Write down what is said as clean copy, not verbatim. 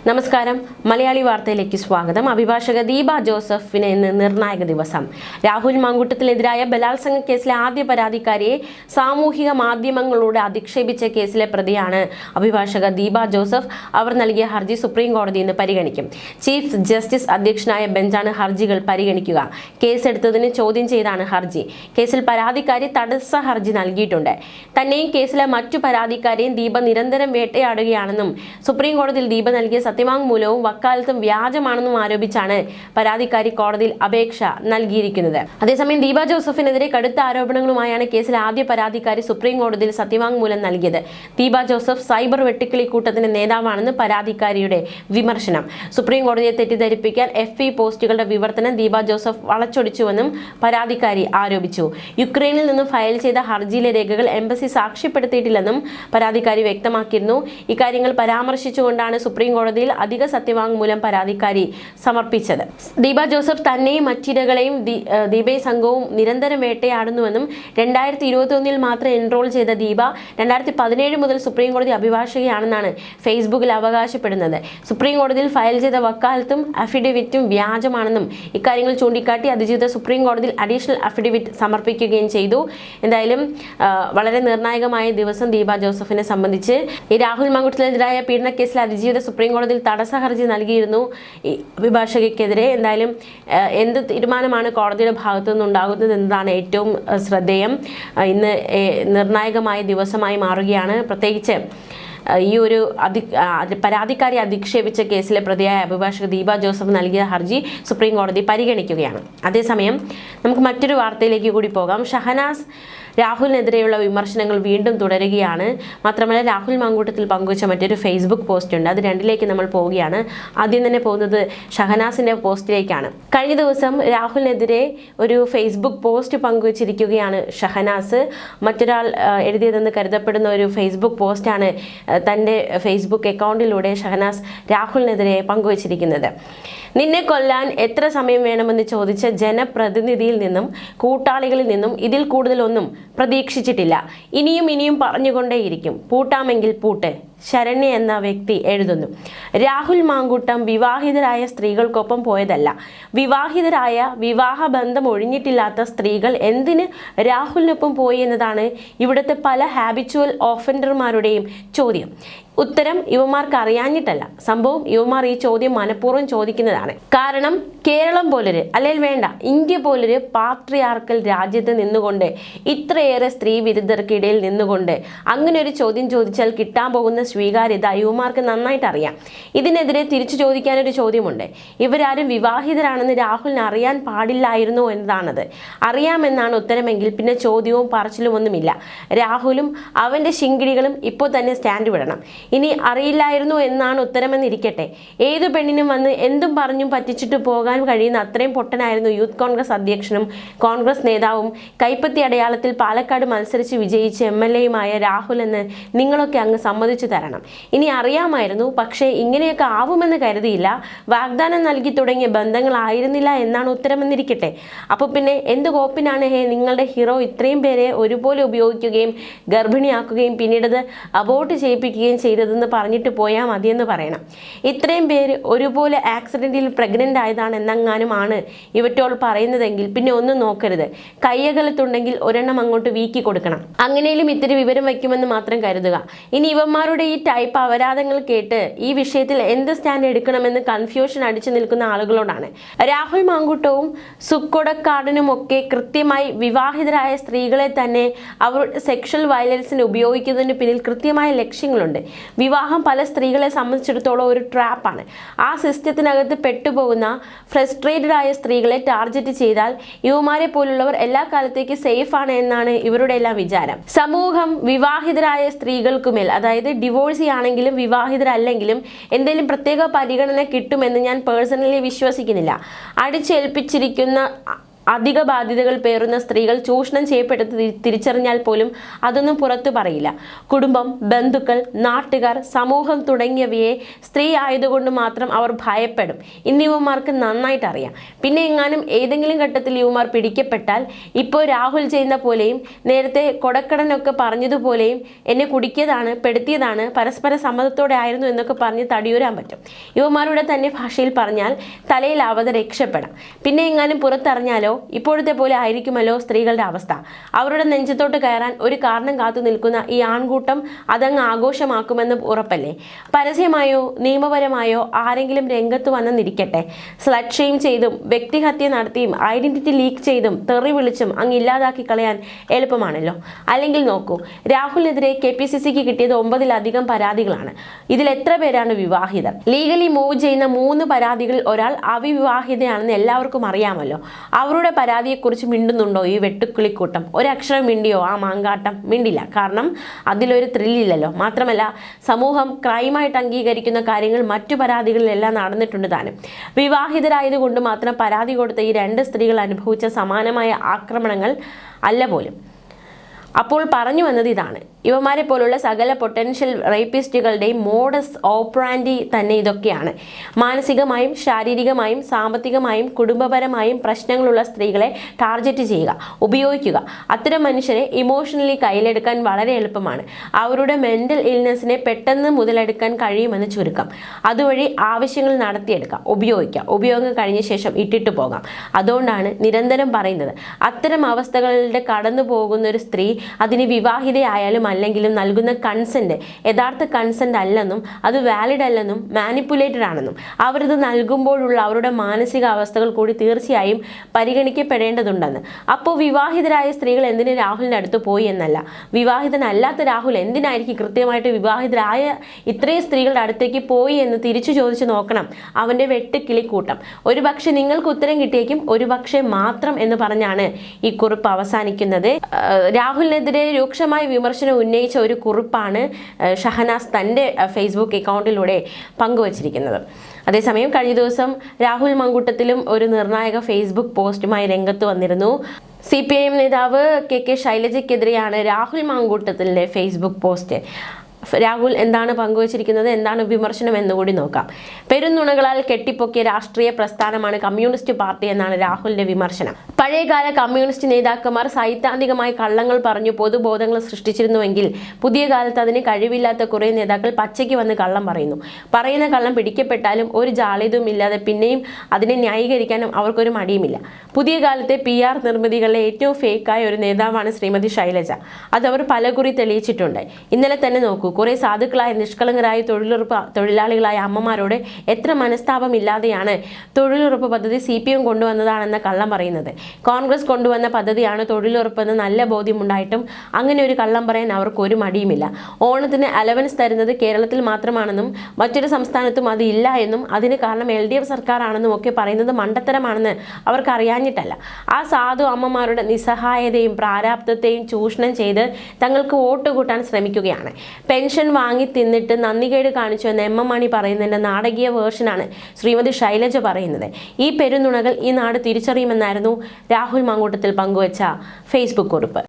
നമസ്കാരം. മലയാളി വാർത്തയിലേക്ക് സ്വാഗതം. അഭിഭാഷക ദീപ ജോസഫിന് ഇന്ന് നിർണായക ദിവസം. രാഹുൽ മാങ്കൂട്ടത്തിനെതിരായ ബലാത്സംഗ കേസിലെ ആദ്യ പരാതിക്കാരിയെ സാമൂഹിക മാധ്യമങ്ങളിലൂടെ അധിക്ഷേപിച്ച കേസിലെ പ്രതിയാണ് അഭിഭാഷക ദീപ ജോസഫ്. അവർ നൽകിയ ഹർജി സുപ്രീം കോടതി ഇന്ന് പരിഗണിക്കും. ചീഫ് ജസ്റ്റിസ് അധ്യക്ഷനായ ബെഞ്ചാണ് ഹർജികൾ പരിഗണിക്കുക. കേസെടുത്തതിന് ചോദ്യം ചെയ്താണ് ഹർജി. കേസിൽ പരാതിക്കാരി തടസ്സ ഹർജി നൽകിയിട്ടുണ്ട്. തന്നെയും കേസിലെ മറ്റു പരാതിക്കാരെയും ദീപ നിരന്തരം വേട്ടയാടുകയാണെന്നും സുപ്രീം കോടതിയിൽ ദീപ നൽകിയ സത്യവാങ്മൂലവും വക്കാലത്തും വ്യാജമാണെന്നും ആരോപിച്ചാണ് പരാതിക്കാരി കോടതിയിൽ അപേക്ഷ നൽകിയിരിക്കുന്നത്. അതേസമയം ദീപ ജോസഫിനെതിരെ കടുത്ത ആരോപണങ്ങളുമായാണ് കേസിലെ ആദ്യ പരാതിക്കാരി സുപ്രീം കോടതിയിൽ സത്യവാങ്മൂലം നൽകിയത്. ദീപ ജോസഫ് സൈബർ വെട്ടുക്കിളി കൂട്ടത്തിന്റെ നേതാവാണെന്ന് പരാതിക്കാരിയുടെ വിമർശനം. സുപ്രീം കോടതിയെ തെറ്റിദ്ധരിപ്പിക്കാൻ FB പോസ്റ്റുകളുടെ വിവർത്തനം ദീപ ജോസഫ് വളച്ചൊടിച്ചുവെന്നും പരാതിക്കാരി ആരോപിച്ചു. യുക്രൈനിൽ നിന്നും ഫയൽ ചെയ്ത ഹർജിയിലെ രേഖകൾ എംബസി സാക്ഷ്യപ്പെടുത്തിയിട്ടില്ലെന്നും പരാതിക്കാരി വ്യക്തമാക്കിയിരുന്നു. ഇക്കാര്യങ്ങൾ പരാമർശിച്ചുകൊണ്ടാണ് സുപ്രീം കോടതിയിൽ അധിക സത്യവാങ്മൂലം പരാതിക്കാരി സമർപ്പിച്ചത്. ദീപ ജോസഫ് തന്നെയും മറ്റിരകളെയും ദീപയും സംഘവും നിരന്തരം വേട്ടയാടുന്നുവെന്നും 2021 മാത്രം എൻറോൾ ചെയ്ത ദീപ 2017 മുതൽ സുപ്രീം കോടതി അഭിഭാഷകയാണെന്നാണ് ഫേസ്ബുക്കിൽ അവകാശപ്പെടുന്നത്. സുപ്രീം കോടതിയിൽ ഫയൽ ചെയ്ത വക്കാലത്തും അഫിഡവിറ്റും വ്യാജമാണെന്നും ഇക്കാര്യങ്ങൾ ചൂണ്ടിക്കാട്ടി അതിജീവിത സുപ്രീം കോടതിയിൽ അഡീഷണൽ അഫിഡവിറ്റ് സമർപ്പിക്കുകയും ചെയ്തു. എന്തായാലും വളരെ നിർണായകമായ ദിവസം ദീപ ജോസഫിനെ സംബന്ധിച്ച്. ഈ രാഹുൽ മാങ്കൂട്ടത്തിനെതിരായ പീഡന കേസിൽ അതിജീവിത സുപ്രീം കോടതിയിൽ തടസ്സ ഹർജി നൽകിയിരുന്നു ഈ അഭിഭാഷകയ്ക്കെതിരെ. എന്തായാലും എന്ത് തീരുമാനമാണ് കോടതിയുടെ ഭാഗത്തു നിന്നുണ്ടാകുന്നത് എന്നതാണ് ഏറ്റവും ശ്രദ്ധേയം. ഇന്ന് നിർണായകമായ ദിവസമായി മാറുകയാണ്. പ്രത്യേകിച്ച് ഈ ഒരു പരാതിക്കാരി അധിക്ഷേപിച്ച കേസിലെ പ്രതിയായ അഭിഭാഷക ദീപ ജോസഫ് നൽകിയ ഹർജി സുപ്രീം കോടതി പരിഗണിക്കുകയാണ്. അതേസമയം നമുക്ക് മറ്റൊരു വാർത്തയിലേക്ക് കൂടി പോകാം. ഷഹനാസ് രാഹുലിനെതിരെയുള്ള വിമർശനങ്ങൾ വീണ്ടും തുടരുകയാണ്. മാത്രമല്ല രാഹുൽ മാങ്കൂട്ടത്തിൽ പങ്കുവച്ച മറ്റൊരു ഫേസ്ബുക്ക് പോസ്റ്റ് ഉണ്ട്. അത് രണ്ടിലേക്ക് നമ്മൾ പോവുകയാണ്. ആദ്യം തന്നെ പോകുന്നത് ഷഹനാസിന്റെ പോസ്റ്റിലേക്കാണ്. കഴിഞ്ഞ ദിവസം രാഹുലിനെതിരെ ഒരു ഫേസ്ബുക്ക് പോസ്റ്റ് പങ്കുവച്ചിരിക്കുകയാണ് ഷഹനാസ്. മറ്റൊരാൾ എഴുതിയതെന്ന് കരുതപ്പെടുന്ന ഒരു ഫേസ്ബുക്ക് പോസ്റ്റാണ് തൻ്റെ ഫേസ്ബുക്ക് അക്കൗണ്ടിലൂടെ ഷഹനാസ് രാഹുലിനെതിരെ പങ്കുവച്ചിരിക്കുന്നത്. നിന്നെ കൊല്ലാൻ എത്ര സമയം വേണമെന്ന് ചോദിച്ച ജനപ്രതിനിധിയിൽ നിന്നും കൂട്ടാളികളിൽ നിന്നും ഇതിൽ കൂടുതലൊന്നും പ്രതീക്ഷിച്ചിട്ടില്ല. ഇനിയും പറഞ്ഞുകൊണ്ടേയിരിക്കും. പൂട്ടാമെങ്കിൽ പൂട്ട്. ശരണ്യ എന്ന വ്യക്തി എഴുതുന്നു. രാഹുൽ മാങ്കൂട്ടം വിവാഹിതരായ സ്ത്രീകൾക്കൊപ്പം പോയതല്ല. വിവാഹിതരായ വിവാഹബന്ധം ഒഴിഞ്ഞിട്ടില്ലാത്ത സ്ത്രീകൾ എന്തിന് രാഹുലിനൊപ്പം പോയി എന്നതാണ് ഇവിടുത്തെ പല ഹാബിച്വൽ ഓഫൻഡർമാരുടെയും ചോദ്യം. ഉത്തരം ഇവന്മാർക്ക് അറിയാഞ്ഞിട്ടല്ല. സംഭവം ഇവന്മാർ ഈ ചോദ്യം മനഃപൂർവ്വം ചോദിക്കുന്നതാണ്. കാരണം കേരളം പോലൊരു, അല്ലെങ്കിൽ വേണ്ട ഇന്ത്യ പോലൊരു പാട്രിയാർക്കൽ രാജ്യത്ത് നിന്നുകൊണ്ട് ഇത്രയേറെ സ്ത്രീ വിരുദ്ധർക്കിടയിൽ നിന്നുകൊണ്ട് അങ്ങനെ ഒരു ചോദ്യം ചോദിച്ചാൽ കിട്ടാൻ പോകുന്ന സ്വീകാര്യത യുവമാർക്ക് നന്നായിട്ട് അറിയാം. ഇതിനെതിരെ തിരിച്ചു ചോദിക്കാനൊരു ചോദ്യമുണ്ട്. ഇവരാരും വിവാഹിതരാണെന്ന് രാഹുലിന് അറിയാൻ പാടില്ലായിരുന്നു എന്നതാണത്. അറിയാമെന്നാണ് ഉത്തരമെങ്കിൽ പിന്നെ ചോദ്യവും പറച്ചിലും ഒന്നുമില്ല. രാഹുലും അവൻ്റെ ശിങ്കിടികളും ഇപ്പോൾ തന്നെ സ്റ്റാൻഡ് വിടണം. ഇനി അറിയില്ലായിരുന്നു എന്നാണ് ഉത്തരമെന്നിരിക്കട്ടെ. ഏതു പെണ്ണിനും വന്ന് എന്തും പറഞ്ഞും പറ്റിച്ചിട്ട് പോകാൻ കഴിയുന്ന അത്രയും പൊട്ടനായിരുന്നു യൂത്ത് കോൺഗ്രസ് അധ്യക്ഷനും കോൺഗ്രസ് നേതാവും കൈപ്പത്തി അടയാളത്തിൽ പാലക്കാട് മത്സരിച്ച് വിജയിച്ച് MLAയുമായ രാഹുൽ എന്ന് നിങ്ങളൊക്കെ അങ്ങ് സമ്മതിച്ചു തരണം. ഇനി അറിയാമായിരുന്നു, പക്ഷേ ഇങ്ങനെയൊക്കെ ആവുമെന്ന് കരുതിയില്ല. വാഗ്ദാനം നൽകി തുടങ്ങിയ ബന്ധങ്ങളായിരുന്നില്ല എന്നാണ് ഉത്തരമെന്നിരിക്കട്ടെ. അപ്പോൾ പിന്നെ എന്ത് കോപ്പിനാണ് നിങ്ങളുടെ ഹീറോ ഇത്രയും പേരെ ഒരുപോലെ ഉപയോഗിക്കുകയും ഗർഭിണിയാക്കുകയും പിന്നീടത് അബോർട്ട് ചെയ്യിപ്പിക്കുകയും ചെയ്തതെന്ന് പറഞ്ഞിട്ട് പോയാൽ മതിയെന്ന് പറയണം. ഇത്രയും പേര് ഒരുപോലെ ആക്സിഡന്റിൽ പ്രഗ്നന്റ് ആയതാണ് എന്നെങ്ങാനും ആണ് ഇവറ്റോൾ പറയുന്നതെങ്കിൽ പിന്നെ ഒന്നും നോക്കരുത്. കയ്യകലത്തുണ്ടെങ്കിൽ ഒരെണ്ണം അങ്ങോട്ട് വീക്കി കൊടുക്കണം. അങ്ങനെയും ഇത്തിരി വിവരം വയ്ക്കുമെന്ന് മാത്രം കരുതുക. ഇനി ഇവന്മാരുടെ ഈ ടൈപ്പ് അപരാധങ്ങൾ കേട്ട് ഈ വിഷയത്തിൽ എന്ത് സ്റ്റാൻഡ് എടുക്കണമെന്ന് കൺഫ്യൂഷൻ അടിച്ചു നിൽക്കുന്ന ആളുകളോടാണ്. രാഹുൽ മാങ്കൂട്ടവും സുക്കൊടക്കാടനും ഒക്കെ കൃത്യമായി വിവാഹിതരായ സ്ത്രീകളെ തന്നെ അവരുടെ സെക്ഷൽ വയലൻസിന് ഉപയോഗിക്കുന്നതിന് പിന്നിൽ കൃത്യമായ ലക്ഷ്യങ്ങളുണ്ട്. വിവാഹം പല സ്ത്രീകളെ സംബന്ധിച്ചിടത്തോളം ഒരു ട്രാപ്പാണ്. ആ സിസ്റ്റത്തിനകത്ത് പെട്ടുപോകുന്ന ഫ്രസ്ട്രേറ്റഡ് ആയ സ്ത്രീകളെ ടാർഗറ്റ് ചെയ്താൽ യുവമാരെ പോലുള്ളവർ എല്ലാ കാലത്തേക്ക് സേഫ് ആണ് എന്നാണ് ഇവരുടെ എല്ലാം വിചാരം. സമൂഹം വിവാഹിതരായ സ്ത്രീകൾക്കുമേൽ, അതായത് ഡിവോഴ്സി ആണെങ്കിലും വിവാഹിതരല്ലെങ്കിലും എന്തെങ്കിലും പ്രത്യേക പരിഗണന കിട്ടുമെന്ന് ഞാൻ പേഴ്സണലി വിശ്വസിക്കുന്നില്ല. അധിക ബാധ്യതകൾ പേറുന്ന സ്ത്രീകൾ ചൂഷണം ചെയ്യപ്പെട്ടത് തിരിച്ചറിഞ്ഞാൽ പോലും അതൊന്നും പുറത്തു പറയില്ല. കുടുംബം, ബന്ധുക്കൾ, നാട്ടുകാർ, സമൂഹം തുടങ്ങിയവയെ സ്ത്രീ ആയതുകൊണ്ട് മാത്രം അവർ ഭയപ്പെടും. ഇന്ന് യുവമാർക്ക് നന്നായിട്ട് അറിയാം. പിന്നെ എങ്ങാനും ഏതെങ്കിലും ഘട്ടത്തിൽ യുവമാർ പിടിക്കപ്പെട്ടാൽ ഇപ്പോൾ രാഹുൽ ചെയ്യുന്ന പോലെയും നേരത്തെ കൊടക്കടനൊക്കെ പറഞ്ഞതുപോലെയും എന്നെ കുടിക്കിയതാണ്, പെടുത്തിയതാണ്, പരസ്പര സമ്മതത്തോടെ ആയിരുന്നു എന്നൊക്കെ പറഞ്ഞ് തടിയൂരാൻ പറ്റും. യുവമാരുടെ തന്നെ ഭാഷയിൽ പറഞ്ഞാൽ തലയിലാവാതെ രക്ഷപ്പെടാം. പിന്നെ എങ്ങാനും പുറത്തറിഞ്ഞാലോ ഇപ്പോഴത്തെ പോലെ ആയിരിക്കുമല്ലോ സ്ത്രീകളുടെ അവസ്ഥ. അവരുടെ നെഞ്ചത്തോട്ട് കയറാൻ ഒരു കാരണം കാത്തു നിൽക്കുന്ന ഈ ആൺകൂട്ടം അതങ്ങ് ആഘോഷമാക്കുമെന്ന് ഉറപ്പല്ലേ? പരസ്യമായോ നിയമപരമായോ ആരെങ്കിലും രംഗത്ത് വന്നെന്നിരിക്കട്ടെ, സ്ലട്ട് ഷെയിം ചെയ്തും വ്യക്തിഹത്യ നടത്തിയും ഐഡന്റിറ്റി ലീക്ക് ചെയ്തും തെറി വിളിച്ചും അങ്ങ് ഇല്ലാതാക്കി കളയാൻ എളുപ്പമാണല്ലോ. അല്ലെങ്കിൽ നോക്കൂ, രാഹുലിനെതിരെ KPCCക്ക് കിട്ടിയത് 9-ലധികം പരാതികളാണ്. ഇതിൽ എത്ര പേരാണ് വിവാഹിതർ? ലീഗലി മൂവ് ചെയ്യുന്ന 3 പരാതികളിൽ ഒരാൾ അവിവാഹിതയാണെന്ന് എല്ലാവർക്കും അറിയാമല്ലോ. അവരുടെ പരാതിയെക്കുറിച്ച് മിണ്ടുന്നുണ്ടോ ഈ വെട്ടുക്കിളിക്കൂട്ടം? ഒരക്ഷരം മിണ്ടിയോ ആ മാങ്കാട്ടം? മിണ്ടില്ല. കാരണം അതിലൊരു ത്രില്ലില്ലല്ലോ. മാത്രമല്ല സമൂഹം ക്രൈമായിട്ട് അംഗീകരിക്കുന്ന കാര്യങ്ങൾ മറ്റു പരാതികളിലെല്ലാം നടന്നിട്ടുണ്ട് താനും. വിവാഹിതരായതുകൊണ്ട് മാത്രം പരാതി കൊടുത്ത ഈ 2 സ്ത്രീകൾ അനുഭവിച്ച സമാനമായ ആക്രമണങ്ങൾ അല്ല പോലും. അപ്പോൾ പറഞ്ഞു വന്നത് ഇതാണ്: ഇവന്മാരെ പോലുള്ള സകല പൊട്ടൻഷ്യൽ റേപ്പിസ്റ്റുകളുടെയും മോഡസ് ഓപ്പറാൻഡി തന്നെ ഇതൊക്കെയാണ്. മാനസികമായും ശാരീരികമായും സാമ്പത്തികമായും കുടുംബപരമായും പ്രശ്നങ്ങളുള്ള സ്ത്രീകളെ ടാർഗറ്റ് ചെയ്യുക, ഉപയോഗിക്കുക. അത്തരം മനുഷ്യരെ ഇമോഷണലി കയ്യിലെടുക്കാൻ വളരെ എളുപ്പമാണ്. അവരുടെ മെന്റൽ ഇൽനെസ്സിനെ പെട്ടെന്ന് മുതലെടുക്കാൻ കഴിയുമെന്ന് ചുരുക്കം. അതുവഴി ആവശ്യങ്ങൾ നടത്തിയെടുക്കാം, ഉപയോഗിക്കാം. ഉപയോഗം കഴിഞ്ഞ ശേഷം ഇട്ടിട്ട് പോകാം. അതുകൊണ്ടാണ് നിരന്തരം പറയുന്നത്, അത്തരം അവസ്ഥകളുടെ കടന്നു പോകുന്ന ഒരു സ്ത്രീ അതിന് വിവാഹിതയായാലും അല്ലെങ്കിലും നൽകുന്ന കൺസെന്റ് യഥാർത്ഥ കൺസെന്റ് അല്ലെന്നും അത് വാലിഡ് അല്ലെന്നും മാനിപ്പുലേറ്റഡ് ആണെന്നും അവരിത് നൽകുമ്പോഴുള്ള അവരുടെ മാനസിക അവസ്ഥകൾ കൂടി തീർച്ചയായും പരിഗണിക്കപ്പെടേണ്ടതുണ്ടെന്ന്. അപ്പോൾ വിവാഹിതരായ സ്ത്രീകൾ എന്തിന് രാഹുലിൻ്റെ അടുത്ത് പോയി എന്നല്ല, വിവാഹിതനല്ലാത്ത രാഹുൽ എന്തിനായിരിക്കും കൃത്യമായിട്ട് വിവാഹിതരായ ഇത്രയും സ്ത്രീകളുടെ അടുത്തേക്ക് പോയി എന്ന് തിരിച്ചു ചോദിച്ചു നോക്കണം. അവൻ്റെ വെട്ടുക്കിളിക്കൂട്ടം. ഒരുപക്ഷെ നിങ്ങൾക്ക് ഉത്തരം കിട്ടിയേക്കും, ഒരുപക്ഷെ മാത്രം എന്ന് പറഞ്ഞാണ് ഈ കുറിപ്പ് അവസാനിക്കുന്നത്. രാഹുലിനെതിരെ രൂക്ഷമായ വിമർശനം ഉന്നയിച്ച ഒരു കുറിപ്പാണ് ഷഹനാസ് തൻ്റെ ഫേസ്ബുക്ക് അക്കൗണ്ടിലൂടെ പങ്കുവച്ചിരിക്കുന്നത്. അതേസമയം കഴിഞ്ഞ ദിവസം രാഹുൽ മങ്കൂട്ടത്തിലും ഒരു നിർണായക ഫേസ്ബുക്ക് പോസ്റ്റുമായി രംഗത്ത് വന്നിരുന്നു. CPIM നേതാവ് KK ശൈലജയ്ക്കെതിരെയാണ് രാഹുൽ മങ്കൂട്ടത്തിൻ്റെ ഫേസ്ബുക്ക് പോസ്റ്റ്. രാഹുൽ എന്താണ് പങ്കുവച്ചിരിക്കുന്നത്, എന്താണ് വിമർശനം എന്നുകൂടി നോക്കാം. പെരുന്നുണകളാൽ കെട്ടിപ്പൊക്കിയ രാഷ്ട്രീയ പ്രസ്ഥാനമാണ് കമ്മ്യൂണിസ്റ്റ് പാർട്ടി എന്നാണ് രാഹുലിന്റെ വിമർശനം. പഴയകാല കമ്മ്യൂണിസ്റ്റ് നേതാക്കന്മാർ സൈദ്ധാന്തികമായി കള്ളങ്ങൾ പറഞ്ഞു പൊതുബോധങ്ങൾ സൃഷ്ടിച്ചിരുന്നുവെങ്കിൽ പുതിയ കാലത്ത് അതിന് കഴിവില്ലാത്ത കുറേ നേതാക്കൾ പച്ചയ്ക്ക് വന്ന് കള്ളം പറയുന്ന കള്ളം പിടിക്കപ്പെട്ടാലും ഒരു ജാള്യതയും ഇല്ലാതെ പിന്നെയും അതിനെ ന്യായീകരിക്കാനും അവർക്കൊരു മടിയുമില്ല. പുതിയ കാലത്തെ PR നിർമ്മിതികളിലെ ഏറ്റവും ഫേക്കായ ഒരു നേതാവാണ് ശ്രീമതി ശൈലജ. അതവർ പലകുറി തെളിയിച്ചിട്ടുണ്ട്. ഇന്നലെ തന്നെ നോക്കൂ, കുറെ സാധുക്കളായ നിഷ്കളങ്കരായ തൊഴിലാളികളായ അമ്മമാരോട് എത്ര മനസ്താപമില്ലാതെയാണ് തൊഴിലുറപ്പ് പദ്ധതി CPM കൊണ്ടുവന്നതാണെന്ന കള്ളം പറയുന്നത്. കോൺഗ്രസ് കൊണ്ടുവന്ന പദ്ധതിയാണ് തൊഴിലുറപ്പെന്ന് നല്ല ബോധ്യമുണ്ടായിട്ടും അങ്ങനെ ഒരു കള്ളം പറയാൻ അവർക്ക് ഒരു മടിയുമില്ല. ഓണത്തിന് അലവൻസ് തരുന്നത് കേരളത്തിൽ മാത്രമാണെന്നും മറ്റൊരു സംസ്ഥാനത്തും അത് ഇല്ല എന്നും അതിന് കാരണം LDF സർക്കാർ ആണെന്നും ഒക്കെ പറയുന്നത് മണ്ടത്തരമാണെന്ന് അവർക്ക് അറിയാഞ്ഞിട്ടല്ല. ആ സാധു അമ്മമാരുടെ നിസ്സഹായതയും പ്രാരാബ്ധത്തെയും ചൂഷണം ചെയ്ത് തങ്ങൾക്ക് വോട്ട് കൂട്ടാൻ ശ്രമിക്കുകയാണ്. പെൻഷൻ വാങ്ങി തിന്നിട്ട് നന്ദികേട് കാണിച്ചു എന്ന് MM മണി പറയുന്നതിൻ്റെ നാടകീയ വേർഷനാണ് ശ്രീമതി ശൈലജ പറയുന്നത്. ഈ പെരുന്നുണകൾ ഈ നാട് തിരിച്ചറിയുമെന്നായിരുന്നു രാഹുൽ മങ്കൂട്ടത്തിൽ പങ്കുവച്ച ഫേസ്ബുക്ക് കുറിപ്പ്.